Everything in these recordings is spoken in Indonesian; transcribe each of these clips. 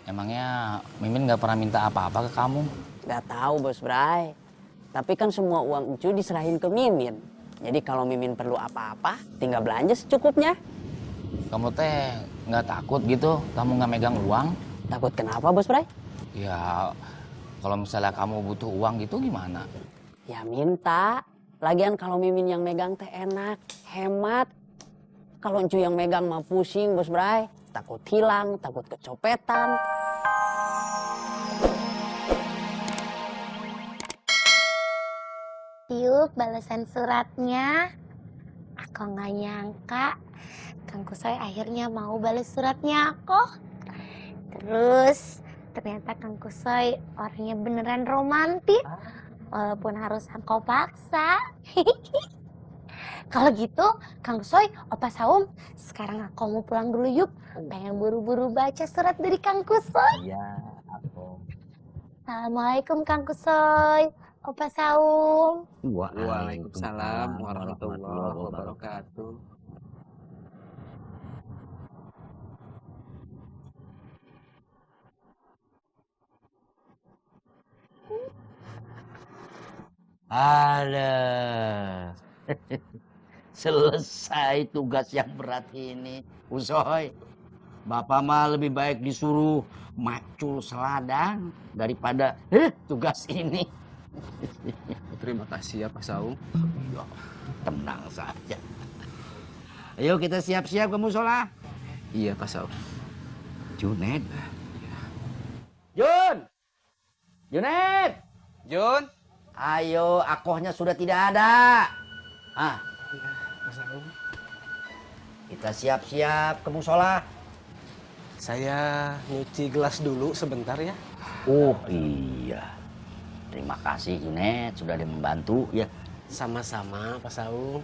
Emangnya Mimin nggak pernah minta apa-apa ke kamu? Gak tahu Bos Bray. Tapi kan semua uang Encu diserahin ke Mimin. Jadi kalau Mimin perlu apa-apa, tinggal belanja secukupnya. Kamu teh nggak takut gitu kamu nggak megang uang? Takut kenapa Bos Bray? Ya kalau misalnya kamu butuh uang gitu gimana? Ya minta. Lagian kalau Mimin yang megang teh enak, hemat. Kalau Encu yang megang mah pusing Bos Bray. Takut hilang, takut kecopetan. Yuk, balasan suratnya. Aku nggak nyangka Kang Kusoy akhirnya mau balas suratnya aku. Terus ternyata Kang Kusoy orangnya beneran romantis. Walaupun harus aku paksa. Kalau gitu, Kang Kusoy, Opa Saum, sekarang aku mau pulang dulu yuk. Pengen buru-buru baca surat dari Kang Kusoy. Iya, aku. Assalamualaikum Kang Kusoy, Opa Saum. Waalaikumsalam warahmatullahi wabarakatuh. Alah, selesai tugas yang berat ini. Usoy, Bapak mah lebih baik disuruh macul seladang daripada tugas ini. Terima kasih ya Pak Saung. Ya, tenang saja. Ayo kita siap-siap ke musola. Iya Pak Saung. Junaid. Jun! Junaid! Jun. Ayo, akohnya sudah tidak ada. Ah, Iya Pak Saung. kita siap-siap ke musola. Saya nyuci gelas dulu sebentar ya. Oh iya. Terima kasih Junet sudah ada membantu ya. Sama-sama Pak Saung.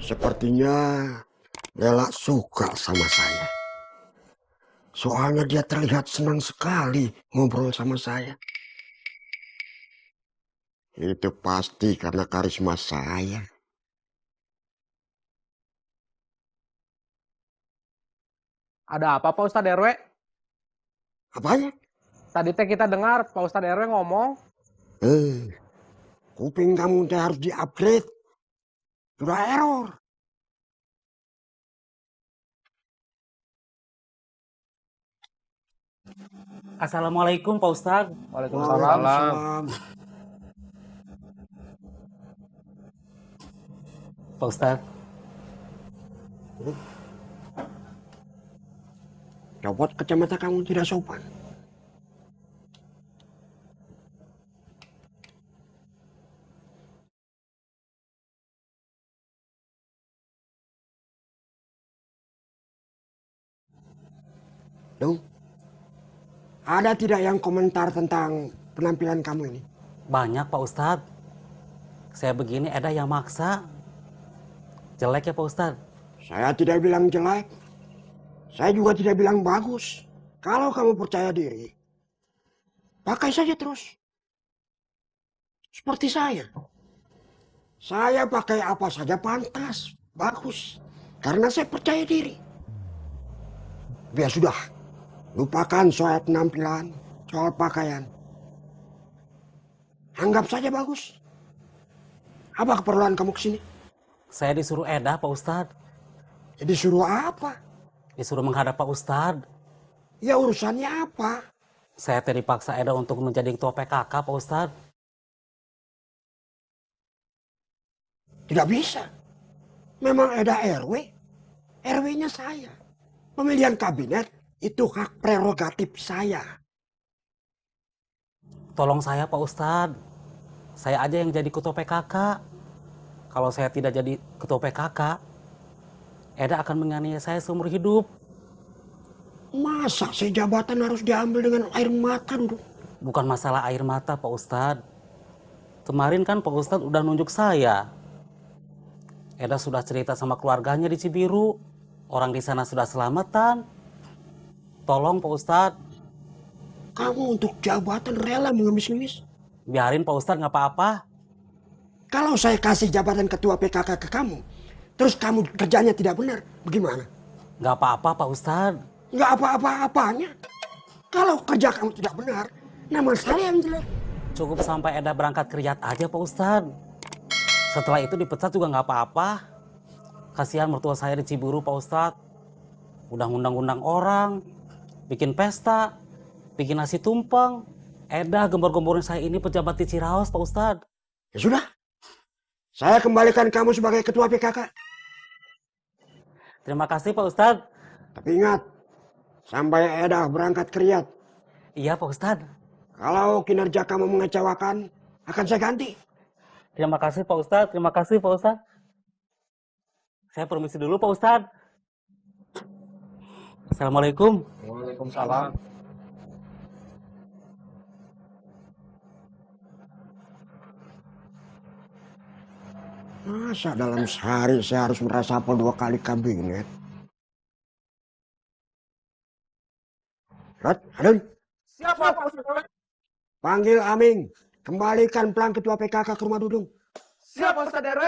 Sepertinya Lela suka sama saya. Soalnya dia terlihat senang sekali ngobrol sama saya. Itu pasti karena karisma saya. Ada apa Pak Ustadz RW? Apanya? Tadi teh kita dengar Pak Ustadz RW ngomong. Kuping kamu teh harus di-upgrade. Sudah error. Assalamualaikum Pak Ustadz. Waalaikumsalam. Pak Ustadz, Copot kacamata kamu tidak sopan. Dong, ada tidak yang komentar tentang penampilan kamu ini? banyak Pak Ustadz. Saya begini ada yang maksa. Jelek ya Pak Ustadz. Saya tidak bilang jelek. Saya juga tidak bilang bagus. Kalau kamu percaya diri, pakai saja terus. Seperti saya. Saya pakai apa saja pantas, bagus. Karena saya percaya diri. Biar sudah. Lupakan soal penampilan, soal pakaian. Anggap saja bagus. Apa keperluan kamu kesini? Saya disuruh Eda Pak Ustadz. Jadi suruh apa? Disuruh menghadap Pak Ustadz. Ya urusannya apa? Saya tadi dipaksa Eda untuk menjadi ketua PKK Pak Ustadz. Tidak bisa. Memang ada RW. RW-nya saya. Pemilihan kabinet itu hak prerogatif saya. Tolong saya Pak Ustadz. Saya aja yang jadi ketua PKK. Kalau saya tidak jadi ketua PKK, Eda akan menganiaya saya seumur hidup. Masa sih jabatan harus diambil dengan air mata dulu? Bukan masalah air mata Pak Ustadz. Kemarin kan Pak Ustadz udah nunjuk saya. Eda sudah cerita sama keluarganya di Cibiru. Orang di sana sudah selamatan. Tolong Pak Ustadz. Kamu untuk jabatan rela mengemis-ngemis? Biarin Pak Ustadz nggak apa-apa. Kalau saya kasih jabatan ketua PKK ke kamu, terus kamu kerjanya tidak benar, bagaimana? Nggak apa-apa Pak Ustadz. Nggak apa-apa-apanya. Kalau kerja kamu tidak benar, nama saya yang jelek. Cukup sampai Eda berangkat ke Riyadh aja Pak Ustadz. Setelah itu dipecat juga nggak apa-apa. Kasihan mertua saya di Ciburu Pak Ustadz. Udah ngundang-undang orang, bikin pesta, bikin nasi tumpeng. Eda gembor-gemborin saya ini pejabat di Ciraos Pak Ustadz. Ya sudah, saya kembalikan kamu sebagai ketua PKK. Terima kasih Pak Ustadz. Tapi ingat, sampai Eda berangkat ke Riyadh. Iya Pak Ustadz. Kalau kinerja kamu mengecewakan, akan saya ganti. Terima kasih Pak Ustadz. Terima kasih Pak Ustadz. Saya permisi dulu Pak Ustadz. Assalamualaikum. Waalaikumsalam. Masa dalam sehari saya harus merasapel 2 kali kabinet? Rat, Adun. Siapa Pak Ustadz? Panggil Aming. Kembalikan pelang ketua PKK ke rumah Dudung. Siapa Ustadz RW?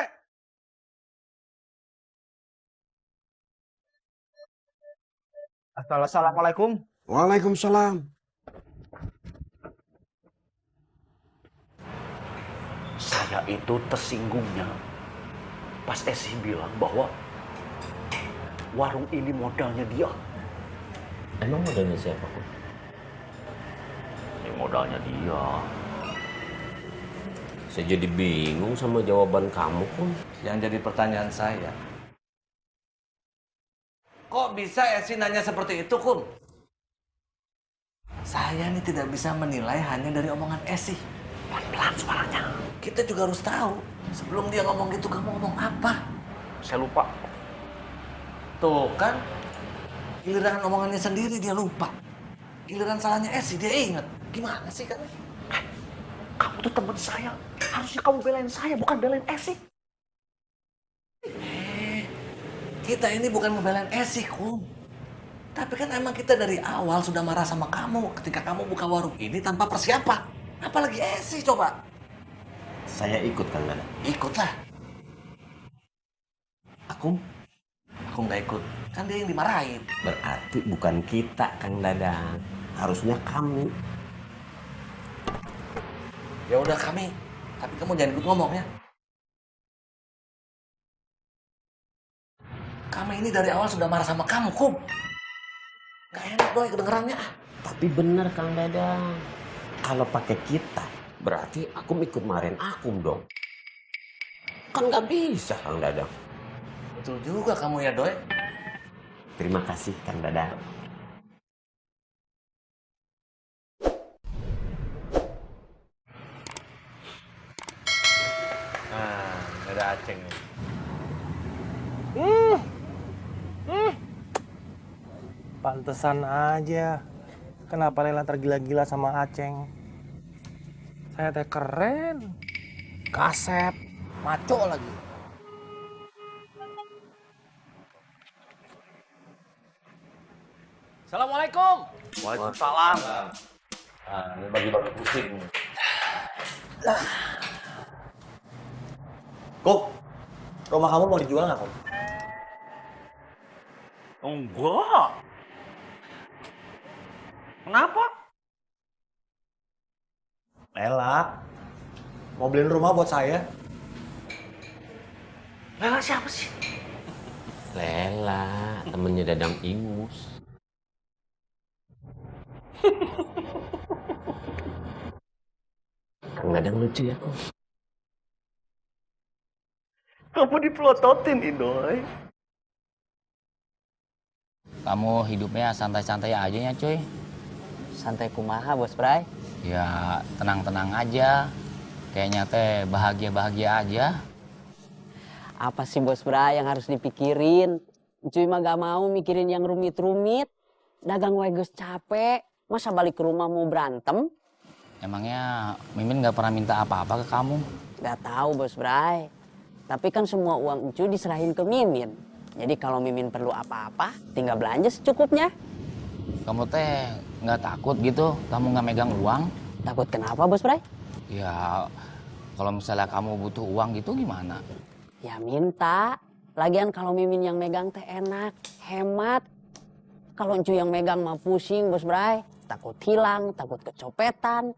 Assalamualaikum. Waalaikumsalam. Saya itu tersinggungnya pas Esi bilang bahwa warung ini modalnya dia. Emang modalnya siapa, Kun? Ini modalnya dia. Saya jadi bingung sama jawaban kamu, Kun. Yang jadi pertanyaan saya, kok bisa Esi nanya seperti itu, Kun? Saya ini tidak bisa menilai hanya dari omongan Esi. Pelan-pelan suaranya. Kita juga harus tahu, sebelum dia ngomong gitu, kamu ngomong apa? Saya lupa. Tuh kan, giliran omongannya sendiri dia lupa. Giliran salahnya Esi dia ingat. Gimana sih kan? Kamu tuh teman saya. Harusnya kamu belain saya, bukan belain Esi. Kita ini bukan ngebelain Esi, Kum. Tapi kan emang kita dari awal sudah marah sama kamu ketika kamu buka warung ini tanpa persiapan. Apalagi Esi coba. Saya ikut, Kang Dadang. Ikutlah. Aku nggak ikut. Kan dia yang dimarahin. Berarti bukan kita, Kang Dadang. Harusnya kami. Ya udah kami. Tapi kamu jangan ikut ngomong ya. Kami ini dari awal sudah marah sama kamu, Kum. Gak enak doi kedengerannya. Tapi bener, Kang Dadang. Kalau pakai kita, berarti aku ikut marahin Akum dong. Kan nggak bisa, Kang Dadang. Betul juga kamu ya, Doi. Terima kasih, Kang Dadang. Nah, ada Aceng nih. Pantesan aja. Kenapa Lela tergila-gila sama Aceng? Saya teh keren. Kasep. Maco lagi. Assalamualaikum. Waalaikumsalam. Nah, ini bagi-bagi pusing. Kok, rumah kamu mau dijual nggak, Kok? Enggak. Kenapa? Lela. Mau beliin rumah buat saya? Lela siapa sih? Lela, temennya Dadang Ingus. Kang Dadang lucu ya, Kok? Kamu dipelototin, Idoy. Kamu hidupnya santai-santai aja ya, cuy. Santai kumaha, Bos Bray? Ya, tenang-tenang aja. Kayaknya teh bahagia-bahagia aja. Apa sih Bos Bray yang harus dipikirin? Cuy mah gak mau mikirin yang rumit-rumit. Dagang wegus capek. Masa balik ke rumah mau berantem? Emangnya Mimin gak pernah minta apa-apa ke kamu? Gak tahu Bos Bray. Tapi kan semua uang Encuy diserahin ke Mimin. Jadi kalau Mimin perlu apa-apa, tinggal belanja secukupnya. Kamu teh nggak takut gitu? Kamu nggak megang uang? Takut kenapa Bos Bray? Ya, Kalau misalnya kamu butuh uang gitu gimana? Ya minta. Lagian kalau Mimin yang megang teh enak, hemat. Kalau Encu yang megang mah pusing, Bos Bray. Takut hilang, takut kecopetan.